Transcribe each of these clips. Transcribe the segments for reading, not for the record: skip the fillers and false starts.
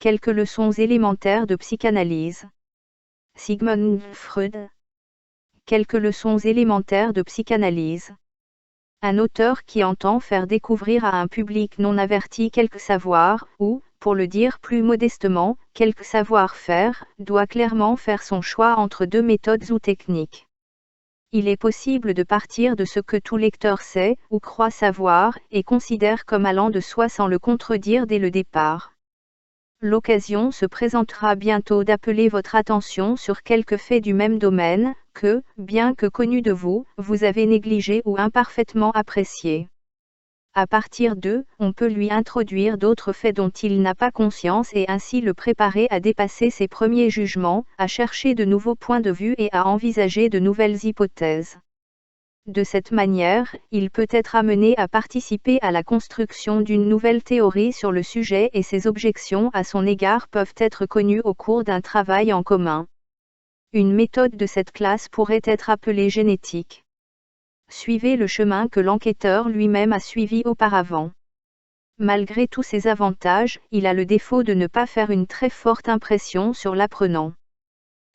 Quelques leçons élémentaires de psychanalyse. Sigmund Freud. Quelques leçons élémentaires de psychanalyse. Un auteur qui entend faire découvrir à un public non averti quelques savoirs, ou, pour le dire plus modestement, quelques savoir-faire, doit clairement faire son choix entre deux méthodes ou techniques. Il est possible de partir de ce que tout lecteur sait, ou croit savoir, et considère comme allant de soi sans le contredire dès le départ. L'occasion se présentera bientôt d'appeler votre attention sur quelques faits du même domaine, que, bien que connus de vous, vous avez négligés ou imparfaitement appréciés. À partir d'eux, on peut lui introduire d'autres faits dont il n'a pas conscience et ainsi le préparer à dépasser ses premiers jugements, à chercher de nouveaux points de vue et à envisager de nouvelles hypothèses. De cette manière, il peut être amené à participer à la construction d'une nouvelle théorie sur le sujet et ses objections à son égard peuvent être connues au cours d'un travail en commun. Une méthode de cette classe pourrait être appelée génétique. Suivez le chemin que l'enquêteur lui-même a suivi auparavant. Malgré tous ses avantages, il a le défaut de ne pas faire une très forte impression sur l'apprenant.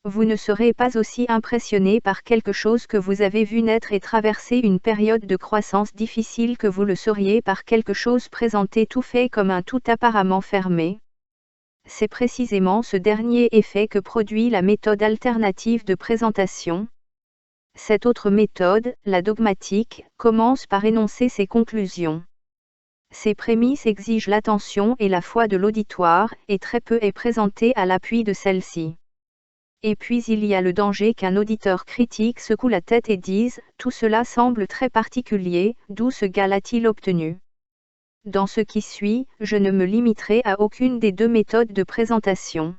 Vous ne serez pas aussi impressionné par quelque chose que vous avez vu naître et traverser une période de croissance difficile que vous le seriez par quelque chose présenté tout fait comme un tout apparemment fermé. C'est précisément ce dernier effet que produit la méthode alternative de présentation. Cette autre méthode, la dogmatique, commence par énoncer ses conclusions. Ces prémices exigent l'attention et la foi de l'auditoire, et très peu est présenté à l'appui de celle-ci. Et puis il y a le danger qu'un auditeur critique secoue la tête et dise « Tout cela semble très particulier, d'où ce gars l'a-t-il obtenu ?» Dans ce qui suit, je ne me limiterai à aucune des deux méthodes de présentation.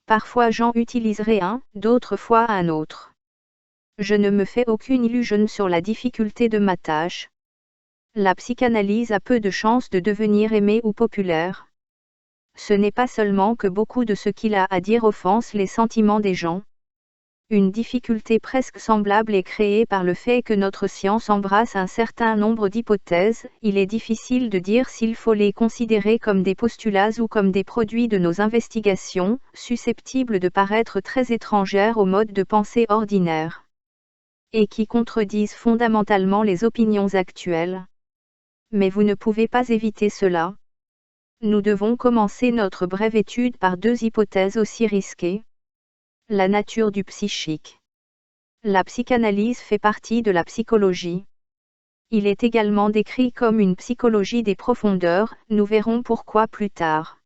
Parfois j'en utiliserai un, d'autres fois un autre. Je ne me fais aucune illusion sur la difficulté de ma tâche. La psychanalyse a peu de chances de devenir aimée ou populaire. Ce n'est pas seulement que beaucoup de ce qu'il a à dire offense les sentiments des gens. Une difficulté presque semblable est créée par le fait que notre science embrasse un certain nombre d'hypothèses. Il est difficile de dire s'il faut les considérer comme des postulats ou comme des produits de nos investigations, susceptibles de paraître très étrangères au mode de pensée ordinaire. Et qui contredisent fondamentalement les opinions actuelles. Mais vous ne pouvez pas éviter cela. Nous devons commencer notre brève étude par deux hypothèses aussi risquées. La nature du psychique. La psychanalyse fait partie de la psychologie. Il est également décrit comme une psychologie des profondeurs, nous verrons pourquoi plus tard.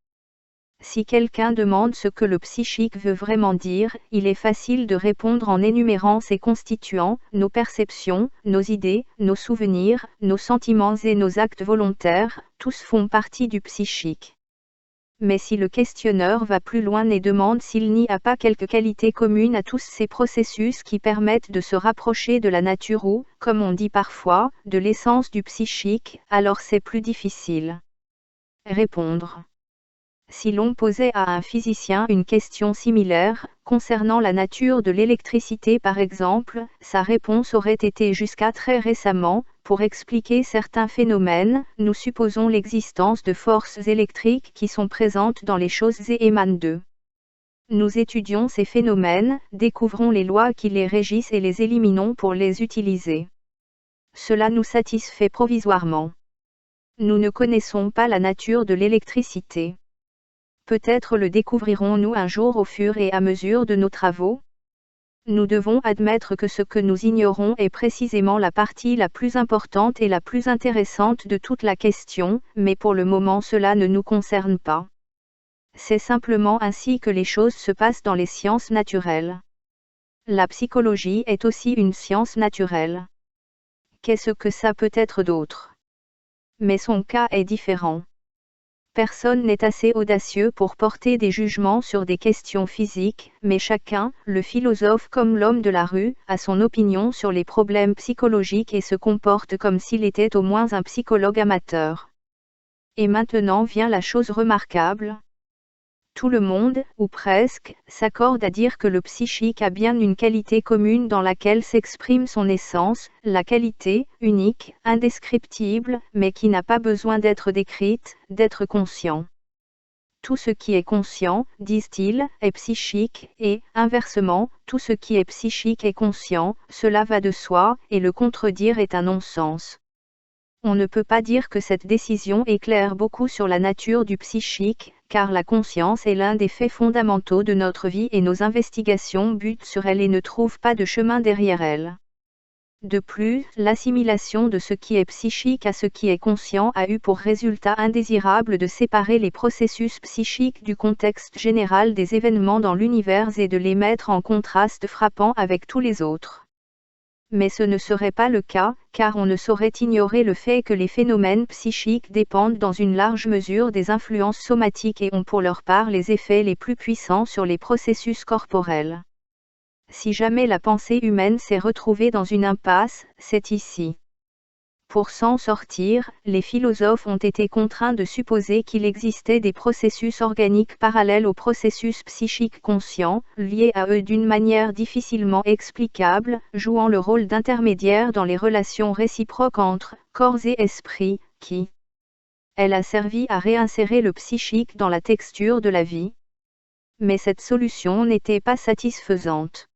Si quelqu'un demande ce que le psychique veut vraiment dire, il est facile de répondre en énumérant ses constituants, nos perceptions, nos idées, nos souvenirs, nos sentiments et nos actes volontaires, tous font partie du psychique. Mais si le questionneur va plus loin et demande s'il n'y a pas quelques qualités communes à tous ces processus qui permettent de se rapprocher de la nature ou, comme on dit parfois, de l'essence du psychique, alors c'est plus difficile. Répondre. Si l'on posait à un physicien une question similaire, concernant la nature de l'électricité par exemple, sa réponse aurait été jusqu'à très récemment, pour expliquer certains phénomènes, nous supposons l'existence de forces électriques qui sont présentes dans les choses et émanent d'eux. Nous étudions ces phénomènes, découvrons les lois qui les régissent et les éliminons pour les utiliser. Cela nous satisfait provisoirement. Nous ne connaissons pas la nature de l'électricité. Peut-être le découvrirons-nous un jour au fur et à mesure de nos travaux. Nous devons admettre que ce que nous ignorons est précisément la partie la plus importante et la plus intéressante de toute la question, mais pour le moment cela ne nous concerne pas. C'est simplement ainsi que les choses se passent dans les sciences naturelles. La psychologie est aussi une science naturelle. Qu'est-ce que ça peut être d'autre? Mais son cas est différent. Personne n'est assez audacieux pour porter des jugements sur des questions physiques, mais chacun, le philosophe comme l'homme de la rue, a son opinion sur les problèmes psychologiques et se comporte comme s'il était au moins un psychologue amateur. Et maintenant vient la chose remarquable. Tout le monde, ou presque, s'accorde à dire que le psychique a bien une qualité commune dans laquelle s'exprime son essence, la qualité, unique, indescriptible, mais qui n'a pas besoin d'être décrite, d'être conscient. Tout ce qui est conscient, disent-ils, est psychique, et, inversement, tout ce qui est psychique est conscient, cela va de soi, et le contredire est un non-sens. On ne peut pas dire que cette décision éclaire beaucoup sur la nature du psychique, car la conscience est l'un des faits fondamentaux de notre vie et nos investigations butent sur elle et ne trouvent pas de chemin derrière elle. De plus, l'assimilation de ce qui est psychique à ce qui est conscient a eu pour résultat indésirable de séparer les processus psychiques du contexte général des événements dans l'univers et de les mettre en contraste frappant avec tous les autres. Mais ce ne serait pas le cas, car on ne saurait ignorer le fait que les phénomènes psychiques dépendent dans une large mesure des influences somatiques et ont pour leur part les effets les plus puissants sur les processus corporels. Si jamais la pensée humaine s'est retrouvée dans une impasse, c'est ici. Pour s'en sortir, les philosophes ont été contraints de supposer qu'il existait des processus organiques parallèles aux processus psychiques conscients, liés à eux d'une manière difficilement explicable, jouant le rôle d'intermédiaire dans les relations réciproques entre corps et esprit, qui elle a servi à réinsérer le psychique dans la texture de la vie. Mais cette solution n'était pas satisfaisante.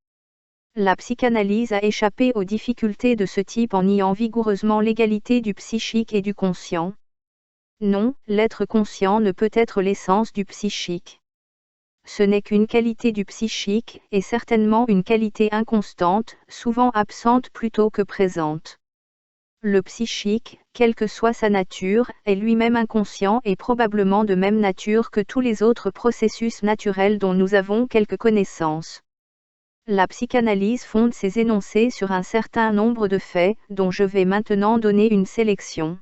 La psychanalyse a échappé aux difficultés de ce type en niant vigoureusement l'égalité du psychique et du conscient. Non, l'être conscient ne peut être l'essence du psychique. Ce n'est qu'une qualité du psychique, et certainement une qualité inconstante, souvent absente plutôt que présente. Le psychique, quelle que soit sa nature, est lui-même inconscient et probablement de même nature que tous les autres processus naturels dont nous avons quelque connaissance. La psychanalyse fonde ses énoncés sur un certain nombre de faits, dont je vais maintenant donner une sélection.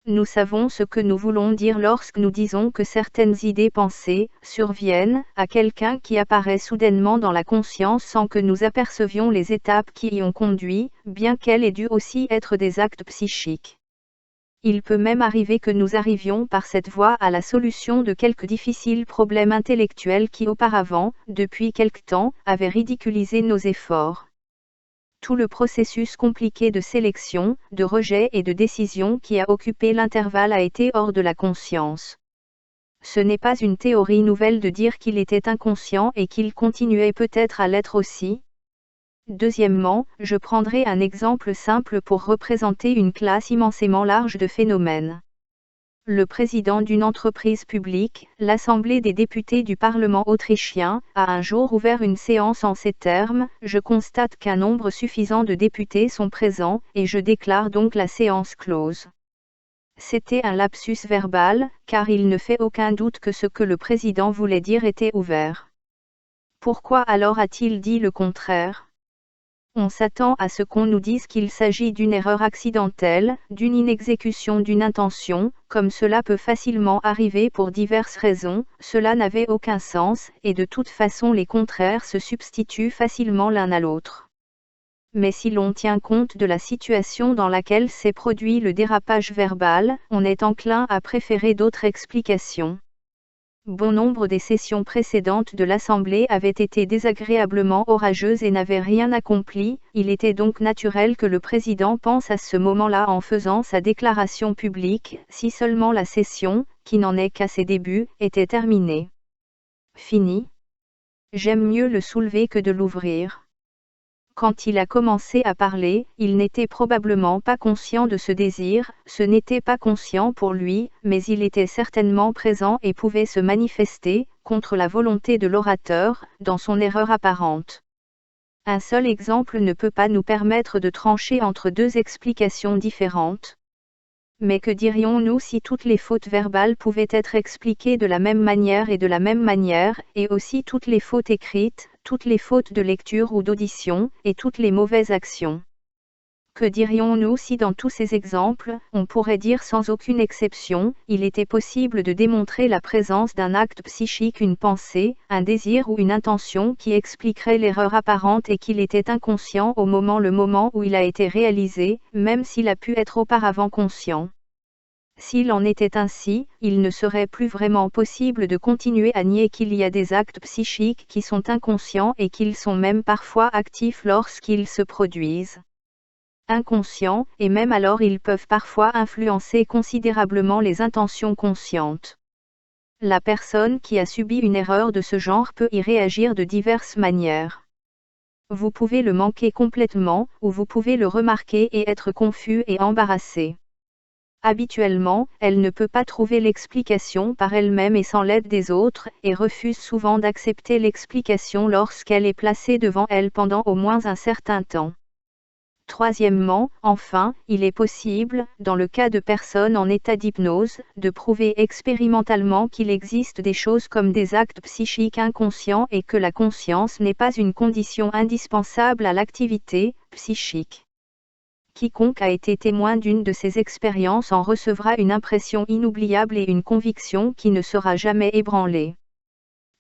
Nous savons ce que nous voulons dire lorsque nous disons que certaines idées pensées surviennent à quelqu'un qui apparaît soudainement dans la conscience sans que nous apercevions les étapes qui y ont conduit, bien qu'elles aient dû aussi être des actes psychiques. Il peut même arriver que nous arrivions par cette voie à la solution de quelques difficiles problèmes intellectuels qui auparavant, depuis quelque temps, avaient ridiculisé nos efforts. Tout le processus compliqué de sélection, de rejet et de décision qui a occupé l'intervalle a été hors de la conscience. Ce n'est pas une théorie nouvelle de dire qu'il était inconscient et qu'il continuait peut-être à l'être aussi. Deuxièmement, je prendrai un exemple simple pour représenter une classe immensément large de phénomènes. Le président d'une entreprise publique, l'Assemblée des députés du Parlement autrichien, a un jour ouvert une séance en ces termes: « Je constate qu'un nombre suffisant de députés sont présents, et je déclare donc la séance close. » C'était un lapsus verbal, car il ne fait aucun doute que ce que le président voulait dire était ouvert. Pourquoi alors a-t-il dit le contraire ? On s'attend à ce qu'on nous dise qu'il s'agit d'une erreur accidentelle, d'une inexécution d'une intention, comme cela peut facilement arriver pour diverses raisons. Cela n'avait aucun sens, et de toute façon les contraires se substituent facilement l'un à l'autre. Mais si l'on tient compte de la situation dans laquelle s'est produit le dérapage verbal, on est enclin à préférer d'autres explications. Bon nombre des sessions précédentes de l'Assemblée avaient été désagréablement orageuses et n'avaient rien accompli, il était donc naturel que le président pense à ce moment-là en faisant sa déclaration publique, si seulement la session, qui n'en est qu'à ses débuts, était terminée. Fini. J'aime mieux le soulever que de l'ouvrir. Quand il a commencé à parler, il n'était probablement pas conscient de ce désir, ce n'était pas conscient pour lui, mais il était certainement présent et pouvait se manifester, contre la volonté de l'orateur, dans son erreur apparente. Un seul exemple ne peut pas nous permettre de trancher entre deux explications différentes. Mais que dirions-nous si toutes les fautes verbales pouvaient être expliquées de la même manière, et aussi toutes les fautes écrites, toutes les fautes de lecture ou d'audition, et toutes les mauvaises actions? Que dirions-nous si dans tous ces exemples, on pourrait dire sans aucune exception, il était possible de démontrer la présence d'un acte psychique, une pensée, un désir ou une intention qui expliquerait l'erreur apparente et qu'il était inconscient le moment où il a été réalisé, même s'il a pu être auparavant conscient. S'il en était ainsi, il ne serait plus vraiment possible de continuer à nier qu'il y a des actes psychiques qui sont inconscients et qu'ils sont même parfois actifs lorsqu'ils se produisent. Inconscients, et même alors ils peuvent parfois influencer considérablement les intentions conscientes. La personne qui a subi une erreur de ce genre peut y réagir de diverses manières. Vous pouvez le manquer complètement, ou vous pouvez le remarquer et être confus et embarrassé. Habituellement, elle ne peut pas trouver l'explication par elle-même et sans l'aide des autres, et refuse souvent d'accepter l'explication lorsqu'elle est placée devant elle pendant au moins un certain temps. Troisièmement, enfin, il est possible, dans le cas de personnes en état d'hypnose, de prouver expérimentalement qu'il existe des choses comme des actes psychiques inconscients et que la conscience n'est pas une condition indispensable à l'activité psychique. Quiconque a été témoin d'une de ces expériences en recevra une impression inoubliable et une conviction qui ne sera jamais ébranlée.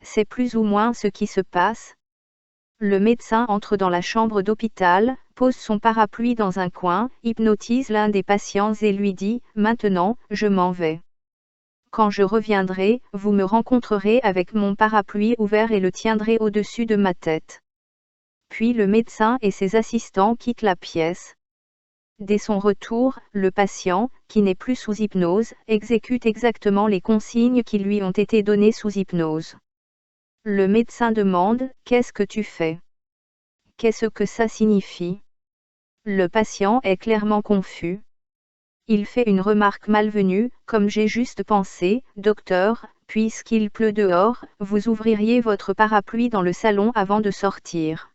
C'est plus ou moins ce qui se passe. Le médecin entre dans la chambre d'hôpital, pose son parapluie dans un coin, hypnotise l'un des patients et lui dit « Maintenant, je m'en vais. Quand je reviendrai, vous me rencontrerez avec mon parapluie ouvert et le tiendrez au-dessus de ma tête. » Puis le médecin et ses assistants quittent la pièce. Dès son retour, le patient, qui n'est plus sous hypnose, exécute exactement les consignes qui lui ont été données sous hypnose. Le médecin demande « Qu'est-ce que tu fais ? Qu'est-ce que ça signifie ?» Le patient est clairement confus. Il fait une remarque malvenue, comme j'ai juste pensé, docteur, puisqu'il pleut dehors, vous ouvririez votre parapluie dans le salon avant de sortir.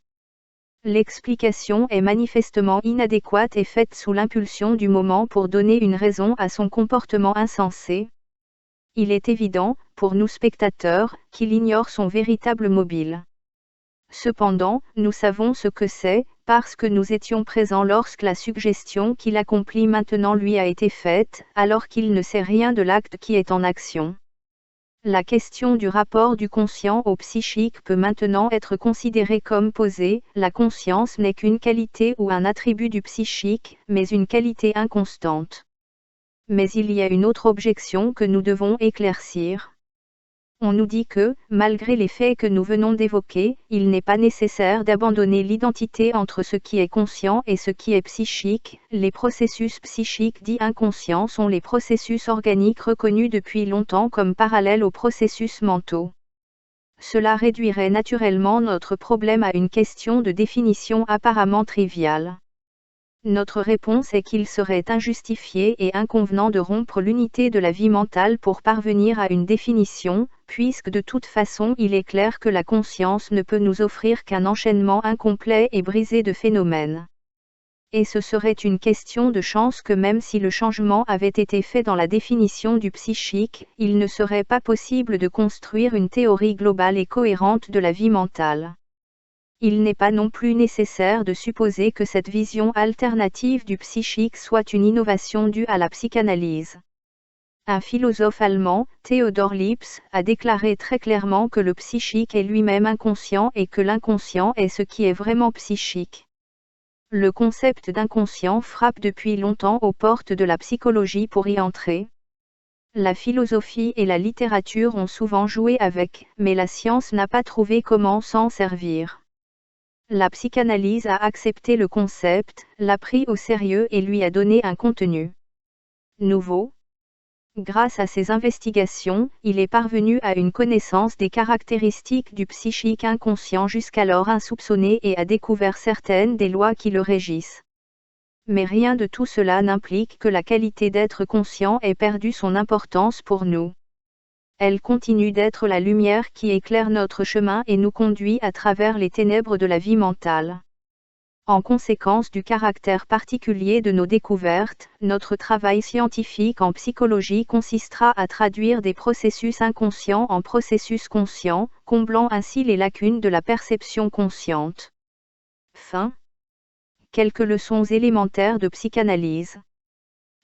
L'explication est manifestement inadéquate et faite sous l'impulsion du moment pour donner une raison à son comportement insensé. Il est évident, pour nous spectateurs, qu'il ignore son véritable mobile. Cependant, nous savons ce que c'est, parce que nous étions présents lorsque la suggestion qu'il accomplit maintenant lui a été faite, alors qu'il ne sait rien de l'acte qui est en action. La question du rapport du conscient au psychique peut maintenant être considérée comme posée. La conscience n'est qu'une qualité ou un attribut du psychique, mais une qualité inconstante. Mais il y a une autre objection que nous devons éclaircir. On nous dit que, malgré les faits que nous venons d'évoquer, il n'est pas nécessaire d'abandonner l'identité entre ce qui est conscient et ce qui est psychique. Les processus psychiques dits inconscients sont les processus organiques reconnus depuis longtemps comme parallèles aux processus mentaux. Cela réduirait naturellement notre problème à une question de définition apparemment triviale. Notre réponse est qu'il serait injustifié et inconvenant de rompre l'unité de la vie mentale pour parvenir à une définition, puisque de toute façon il est clair que la conscience ne peut nous offrir qu'un enchaînement incomplet et brisé de phénomènes. Et ce serait une question de chance que même si le changement avait été fait dans la définition du psychique, il ne serait pas possible de construire une théorie globale et cohérente de la vie mentale. Il n'est pas non plus nécessaire de supposer que cette vision alternative du psychique soit une innovation due à la psychanalyse. Un philosophe allemand, Theodor Lipps, a déclaré très clairement que le psychique est lui-même inconscient et que l'inconscient est ce qui est vraiment psychique. Le concept d'inconscient frappe depuis longtemps aux portes de la psychologie pour y entrer. La philosophie et la littérature ont souvent joué avec, mais la science n'a pas trouvé comment s'en servir. La psychanalyse a accepté le concept, l'a pris au sérieux et lui a donné un contenu nouveau. Grâce à ses investigations, il est parvenu à une connaissance des caractéristiques du psychique inconscient jusqu'alors insoupçonnées et a découvert certaines des lois qui le régissent. Mais rien de tout cela n'implique que la qualité d'être conscient ait perdu son importance pour nous. Elle continue d'être la lumière qui éclaire notre chemin et nous conduit à travers les ténèbres de la vie mentale. En conséquence du caractère particulier de nos découvertes, notre travail scientifique en psychologie consistera à traduire des processus inconscients en processus conscients, comblant ainsi les lacunes de la perception consciente. Fin. Quelques leçons élémentaires de psychanalyse.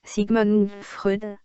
Sigmund Freud.